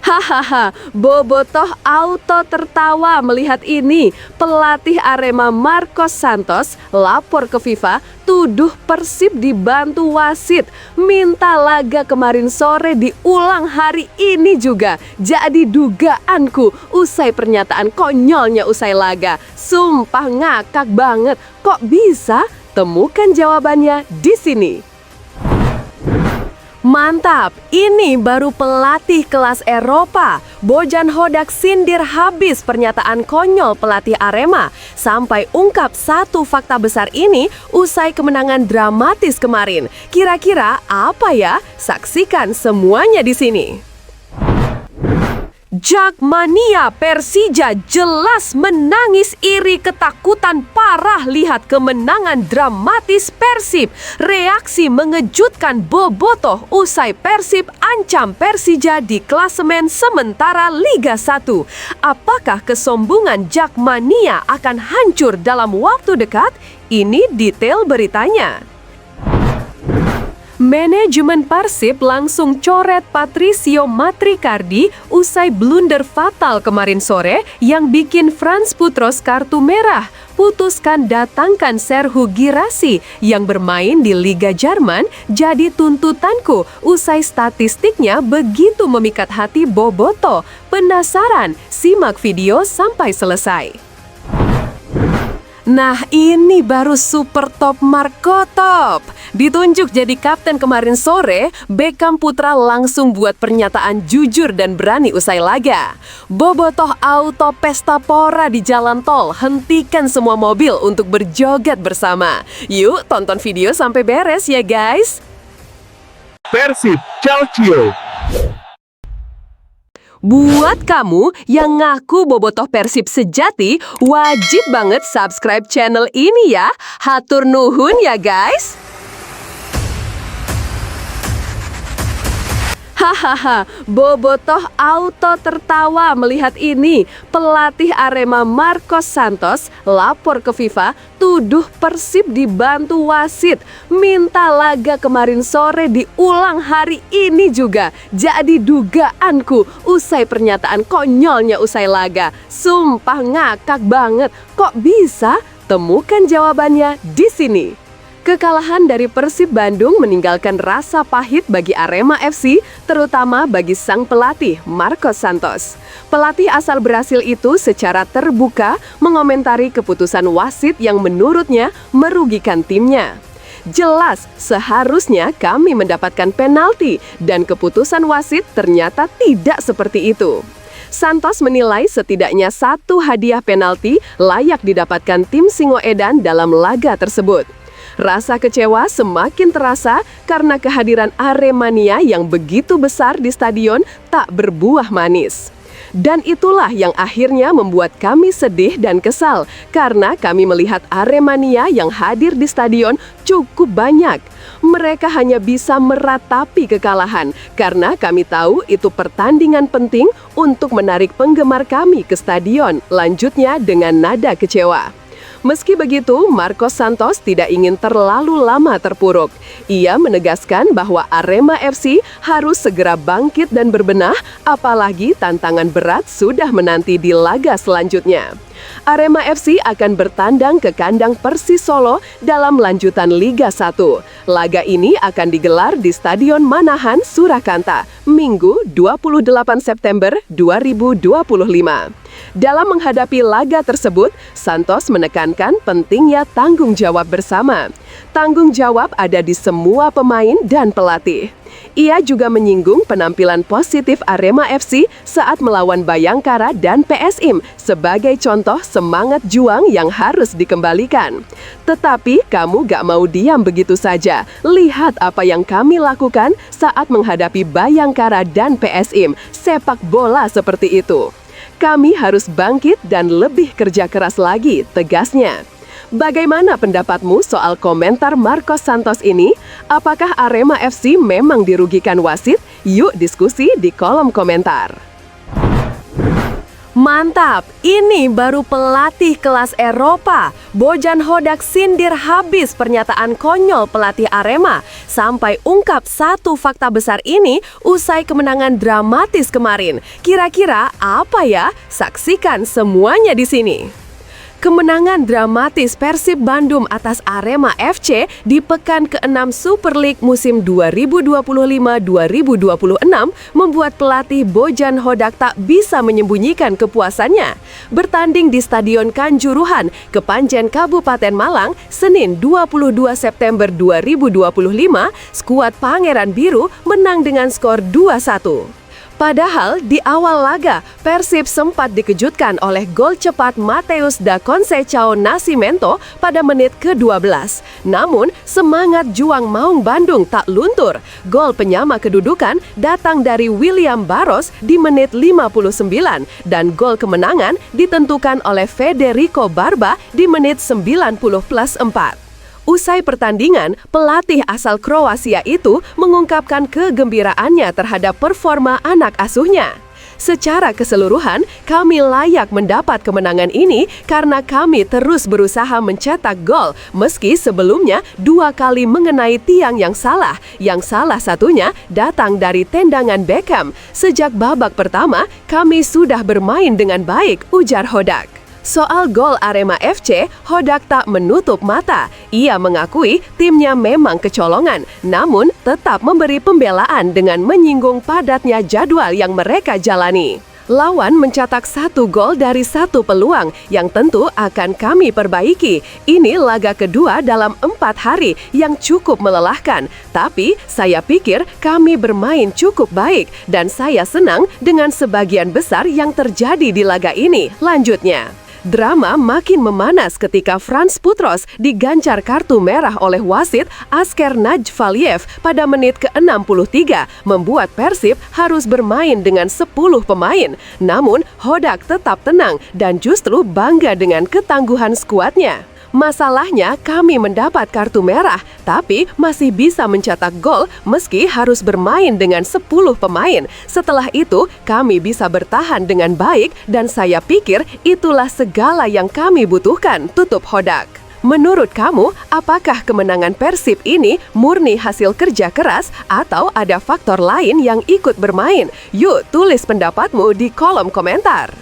Hahaha, Bobotoh auto tertawa melihat ini. Pelatih Arema Marcos Santos lapor ke FIFA, tuduh Persib dibantu wasit. Minta laga kemarin sore diulang hari ini juga. Jadi dugaanku usai pernyataan konyolnya usai laga. Sumpah ngakak banget. Kok bisa? Temukan jawabannya di sini. Mantap, ini baru pelatih kelas Eropa. Bojan Hodak sindir habis pernyataan konyol pelatih Arema. Sampai ungkap satu fakta besar ini usai kemenangan dramatis kemarin. Kira-kira apa ya? Saksikan semuanya di sini. Jakmania Persija jelas menangis iri ketakutan parah lihat kemenangan dramatis Persib. Reaksi mengejutkan Bobotoh usai Persib ancam Persija di klasemen sementara Liga 1. Apakah kesombongan Jakmania akan hancur dalam waktu dekat? Ini detail beritanya. Manajemen Persib langsung coret Patricio Matricardi usai blunder fatal kemarin sore yang bikin Frans Putros kartu merah. Putuskan datangkan Serhu Girassi yang bermain di Liga Jerman jadi tuntutanku usai statistiknya begitu memikat hati Bobotoh. Penasaran? Simak video sampai selesai. Nah, ini baru super top Marco Top. Ditunjuk jadi kapten kemarin sore, Beckham Putra langsung buat pernyataan jujur dan berani usai laga. Bobotoh auto pesta pora di jalan tol, hentikan semua mobil untuk berjoget bersama. Yuk, tonton video sampai beres ya guys. Persib Calcio. Buat kamu yang ngaku Bobotoh Persib sejati, wajib banget subscribe channel ini ya. Hatur nuhun ya guys. Hahaha, Bobotoh auto tertawa melihat ini. Pelatih Arema Marcos Santos lapor ke FIFA, tuduh Persib dibantu wasit. Minta laga kemarin sore diulang hari ini juga. Jadi dugaanku usai pernyataan konyolnya usai laga. Sumpah ngakak banget. Kok bisa? Temukan jawabannya di sini. Kekalahan dari Persib Bandung meninggalkan rasa pahit bagi Arema FC, terutama bagi sang pelatih Marcos Santos. Pelatih asal Brasil itu secara terbuka mengomentari keputusan wasit yang menurutnya merugikan timnya. Jelas, seharusnya kami mendapatkan penalti dan keputusan wasit ternyata tidak seperti itu. Santos menilai setidaknya satu hadiah penalti layak didapatkan tim Singoedan dalam laga tersebut. Rasa kecewa semakin terasa karena kehadiran Aremania yang begitu besar di stadion tak berbuah manis. Dan itulah yang akhirnya membuat kami sedih dan kesal karena kami melihat Aremania yang hadir di stadion cukup banyak. Mereka hanya bisa meratapi kekalahan karena kami tahu itu pertandingan penting untuk menarik penggemar kami ke stadion. Lanjutnya dengan nada kecewa. Meski begitu, Marcos Santos tidak ingin terlalu lama terpuruk. Ia menegaskan bahwa Arema FC harus segera bangkit dan berbenah, apalagi tantangan berat sudah menanti di laga selanjutnya. Arema FC akan bertandang ke kandang Persis Solo dalam lanjutan Liga 1. Laga ini akan digelar di Stadion Manahan, Surakarta, Minggu 28 September 2025. Dalam menghadapi laga tersebut, Santos menekankan pentingnya tanggung jawab bersama. Tanggung jawab ada di semua pemain dan pelatih. Ia juga menyinggung penampilan positif Arema FC saat melawan Bayangkara dan PSIM sebagai contoh semangat juang yang harus dikembalikan. Tetapi kamu gak mau diam begitu saja. Lihat apa yang kami lakukan saat menghadapi Bayangkara dan PSIM. Sepak bola seperti itu. Kami harus bangkit dan lebih kerja keras lagi, tegasnya. Bagaimana pendapatmu soal komentar Marcos Santos ini? Apakah Arema FC memang dirugikan wasit? Yuk diskusi di kolom komentar. Mantap, ini baru pelatih kelas Eropa. Bojan Hodak sindir habis pernyataan konyol pelatih Arema. Sampai ungkap satu fakta besar ini usai kemenangan dramatis kemarin. Kira-kira apa ya? Saksikan semuanya di sini. Kemenangan dramatis Persib Bandung atas Arema FC di pekan ke-6 Super League musim 2025-2026 membuat pelatih Bojan Hodak tak bisa menyembunyikan kepuasannya. Bertanding di Stadion Kanjuruhan, Kepanjen Kabupaten Malang, Senin 22 September 2025, skuad Pangeran Biru menang dengan skor 2-1. Padahal di awal laga, Persib sempat dikejutkan oleh gol cepat Mateus da Conceição Nascimento pada menit ke-12. Namun, semangat juang Maung Bandung tak luntur. Gol penyama kedudukan datang dari William Barros di menit 59 dan gol kemenangan ditentukan oleh Federico Barba di menit 90+4. Usai pertandingan, pelatih asal Kroasia itu mengungkapkan kegembiraannya terhadap performa anak asuhnya. Secara keseluruhan, kami layak mendapat kemenangan ini karena kami terus berusaha mencetak gol meski sebelumnya 2 kali mengenai tiang yang salah. Yang salah satunya datang dari tendangan Beckham. Sejak babak pertama, kami sudah bermain dengan baik, ujar Hodak. Soal gol Arema FC, Hodak tak menutup mata. Ia mengakui timnya memang kecolongan, namun tetap memberi pembelaan dengan menyinggung padatnya jadwal yang mereka jalani. Lawan mencetak 1 gol dari 1 peluang yang tentu akan kami perbaiki. Ini laga kedua dalam 4 hari yang cukup melelahkan. Tapi saya pikir kami bermain cukup baik dan saya senang dengan sebagian besar yang terjadi di laga ini, lanjutnya. Drama makin memanas ketika Frans Putros digancar kartu merah oleh wasit Asker Najvaliev pada menit ke-63, membuat Persib harus bermain dengan 10 pemain. Namun, Hodak tetap tenang dan justru bangga dengan ketangguhan skuadnya. Masalahnya kami mendapat kartu merah, tapi masih bisa mencetak gol meski harus bermain dengan 10 pemain. Setelah itu, kami bisa bertahan dengan baik dan saya pikir itulah segala yang kami butuhkan, tutup Hodak. Menurut kamu, apakah kemenangan Persib ini murni hasil kerja keras atau ada faktor lain yang ikut bermain? Yuk, tulis pendapatmu di kolom komentar.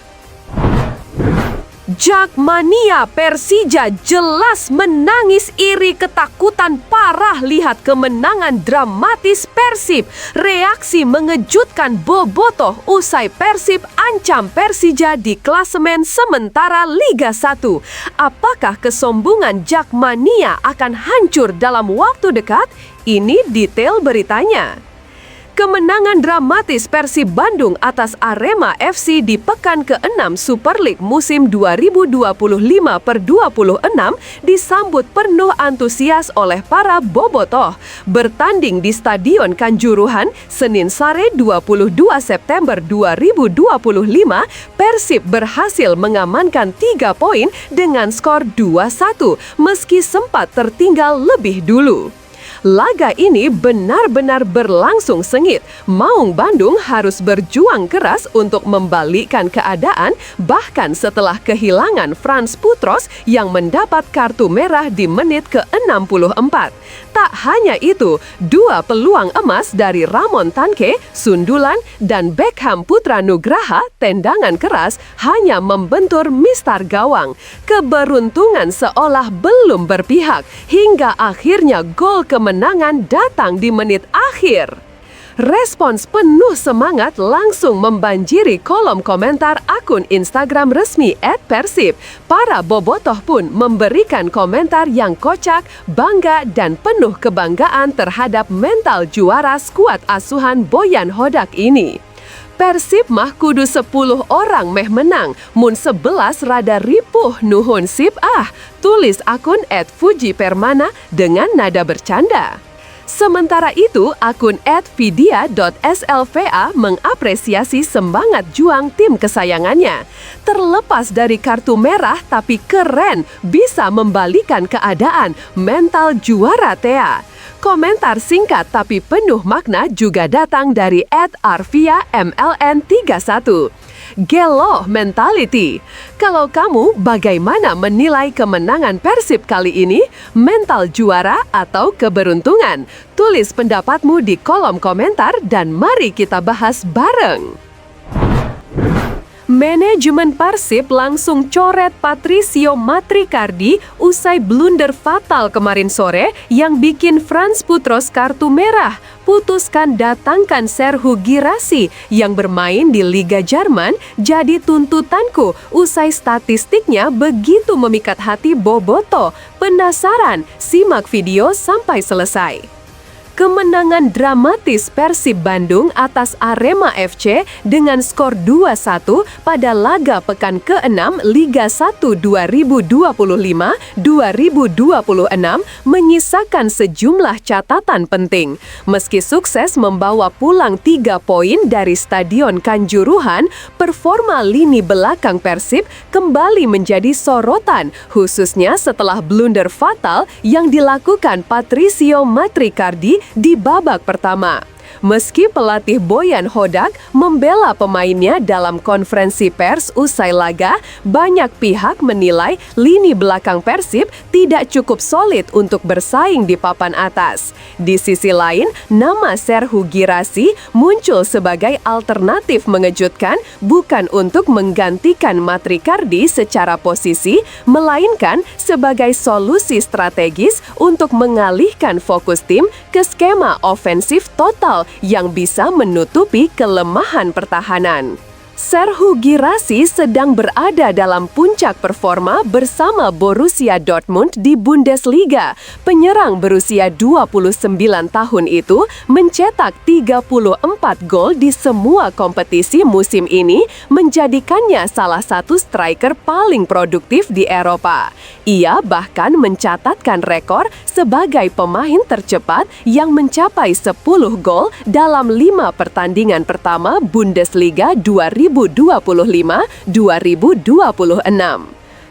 Jakmania Persija jelas menangis iri ketakutan parah lihat kemenangan dramatis Persib. Reaksi mengejutkan bobotoh usai Persib ancam Persija di klasemen sementara Liga 1. Apakah kesombongan Jakmania akan hancur dalam waktu dekat? Ini detail beritanya. Kemenangan dramatis Persib Bandung atas Arema FC di pekan ke-6 Super League musim 2025-26 disambut penuh antusias oleh para bobotoh. Bertanding di Stadion Kanjuruhan, Senin sore 22 September 2025, Persib berhasil mengamankan 3 poin dengan skor 2-1 meski sempat tertinggal lebih dulu. Laga ini benar-benar berlangsung sengit. Maung Bandung harus berjuang keras untuk membalikkan keadaan bahkan setelah kehilangan Frans Putros yang mendapat kartu merah di menit ke-64. Tak hanya itu, 2 peluang emas dari Ramon Tanke, sundulan, dan Beckham Putra Nugraha, tendangan keras, hanya membentur mistar gawang. Keberuntungan seolah belum berpihak, hingga akhirnya gol kemenangan datang di menit akhir. Respons penuh semangat langsung membanjiri kolom komentar akun Instagram resmi @persib. Para bobotoh pun memberikan komentar yang kocak, bangga, dan penuh kebanggaan terhadap mental juara skuad asuhan Bojan Hodak ini. Persib mah kudu 10 orang meh menang, mun 11 rada ripuh nuhun sip tulis akun @fujipermana dengan nada bercanda. Sementara itu, akun @vidya.slva mengapresiasi semangat juang tim kesayangannya. Terlepas dari kartu merah tapi keren, bisa membalikan keadaan, mental juara Thea. Komentar singkat tapi penuh makna juga datang dari @arviamln31. Gelo mentality. Kalau kamu bagaimana menilai kemenangan Persib kali ini? Mental juara atau keberuntungan? Tulis pendapatmu di kolom komentar dan mari kita bahas bareng. Manajemen Persib langsung coret Patrizio Matricardi usai blunder fatal kemarin sore yang bikin Frans Putros kartu merah. Putuskan datangkan Serhu Girassi yang bermain di Liga Jerman jadi tuntutanku usai statistiknya begitu memikat hati Boboto. Penasaran? Simak video sampai selesai. Kemenangan dramatis Persib Bandung atas Arema FC dengan skor 2-1 pada laga pekan ke-6 Liga 1 2025-2026 menyisakan sejumlah catatan penting. Meski sukses membawa pulang 3 poin dari Stadion Kanjuruhan, performa lini belakang Persib kembali menjadi sorotan, khususnya setelah blunder fatal yang dilakukan Patrizio Matricardi di babak pertama. Meski pelatih Boyan Hodak membela pemainnya dalam konferensi pers usai laga, banyak pihak menilai lini belakang Persib tidak cukup solid untuk bersaing di papan atas. Di sisi lain, nama Serhu Girassi muncul sebagai alternatif mengejutkan, bukan untuk menggantikan Matricardi secara posisi, melainkan sebagai solusi strategis untuk mengalihkan fokus tim ke skema ofensif total yang bisa menutupi kelemahan pertahanan. Serhu Girassi sedang berada dalam puncak performa bersama Borussia Dortmund di Bundesliga. Penyerang berusia 29 tahun itu mencetak 34 gol di semua kompetisi musim ini, menjadikannya salah satu striker paling produktif di Eropa. Ia bahkan mencatatkan rekor sebagai pemain tercepat yang mencapai 10 gol dalam 5 pertandingan pertama Bundesliga 2025-2026.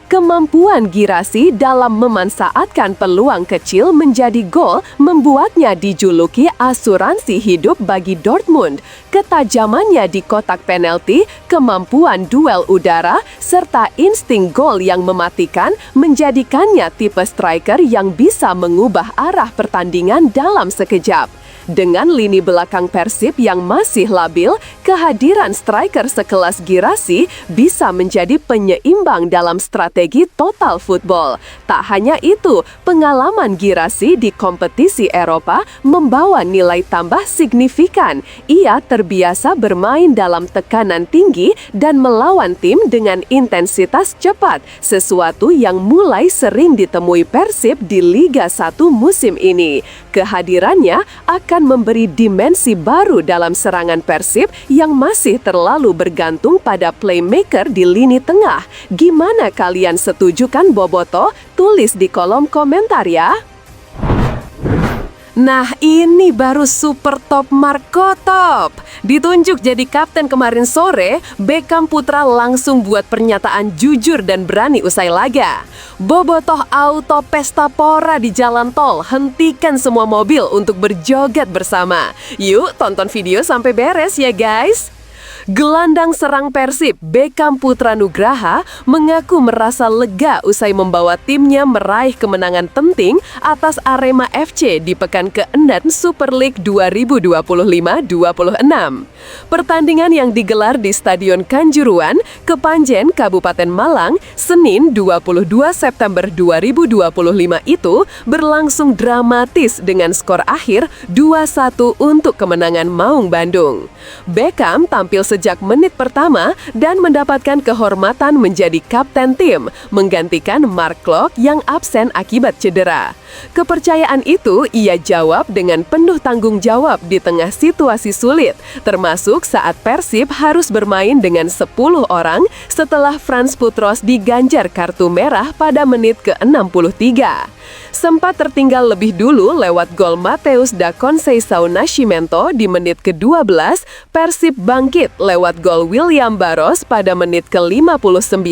Kemampuan Girassi dalam memanfaatkan peluang kecil menjadi gol membuatnya dijuluki asuransi hidup bagi Dortmund. Ketajamannya di kotak penalti, kemampuan duel udara, serta insting gol yang mematikan menjadikannya tipe striker yang bisa mengubah arah pertandingan dalam sekejap. Dengan lini belakang Persib yang masih labil, kehadiran striker sekelas Girassi bisa menjadi penyeimbang dalam strategi total football. Tak hanya itu, pengalaman Girassi di kompetisi Eropa membawa nilai tambah signifikan. Ia terbiasa bermain dalam tekanan tinggi dan melawan tim dengan intensitas cepat, sesuatu yang mulai sering ditemui Persib di Liga 1 musim ini. Kehadirannya akan memberi dimensi baru dalam serangan Persib yang masih terlalu bergantung pada playmaker di lini tengah. Gimana kalian, setuju kan Boboto? Tulis di kolom komentar ya. Nah, ini baru super top Marco Top. Ditunjuk jadi kapten kemarin sore, Beckham Putra langsung buat pernyataan jujur dan berani usai laga. Bobotoh auto pesta pora di jalan tol, hentikan semua mobil untuk berjoget bersama. Yuk tonton video sampai beres ya guys. Gelandang serang Persib, Beckham Putra Nugraha, mengaku merasa lega usai membawa timnya meraih kemenangan penting atas Arema FC di pekan ke-6 Super League 2025-26. Pertandingan yang digelar di Stadion Kanjuruhan, Kepanjen, Kabupaten Malang, Senin 22 September 2025 itu berlangsung dramatis dengan skor akhir 2-1 untuk kemenangan Maung Bandung. Beckham tampil sejak menit pertama dan mendapatkan kehormatan menjadi kapten tim, menggantikan Mark Klok yang absen akibat cedera. Kepercayaan itu ia jawab dengan penuh tanggung jawab di tengah situasi sulit, termasuk saat Persib harus bermain dengan 10 orang setelah Frans Putros diganjar kartu merah pada menit ke-63. Sempat tertinggal lebih dulu lewat gol Mateus da Conceição Nascimento di menit ke-12, Persib bangkit lewat gol William Barros pada menit ke-59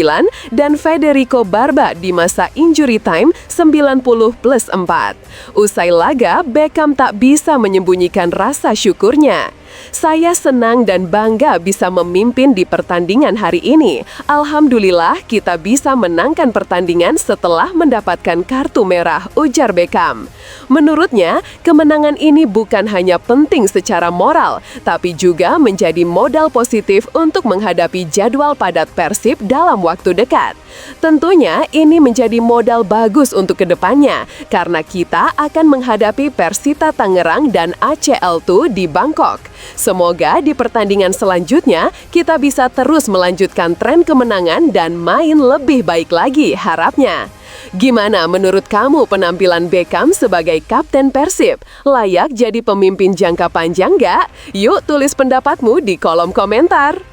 dan Federico Barba di masa injury time 90+4. 4. Usai laga, Beckham tak bisa menyembunyikan rasa syukurnya. Saya senang dan bangga bisa memimpin di pertandingan hari ini. Alhamdulillah kita bisa menangkan pertandingan setelah mendapatkan kartu merah, ujar Beckham. Menurutnya, kemenangan ini bukan hanya penting secara moral, tapi juga menjadi modal positif untuk menghadapi jadwal padat Persib dalam waktu dekat. Tentunya ini menjadi modal bagus untuk kedepannya, karena kita akan menghadapi Persita Tangerang dan ACL2 di Bangkok. Semoga di pertandingan selanjutnya kita bisa terus melanjutkan tren kemenangan dan main lebih baik lagi harapnya. Gimana menurut kamu penampilan Beckham sebagai kapten Persib? Layak jadi pemimpin jangka panjang nggak? Yuk tulis pendapatmu di kolom komentar.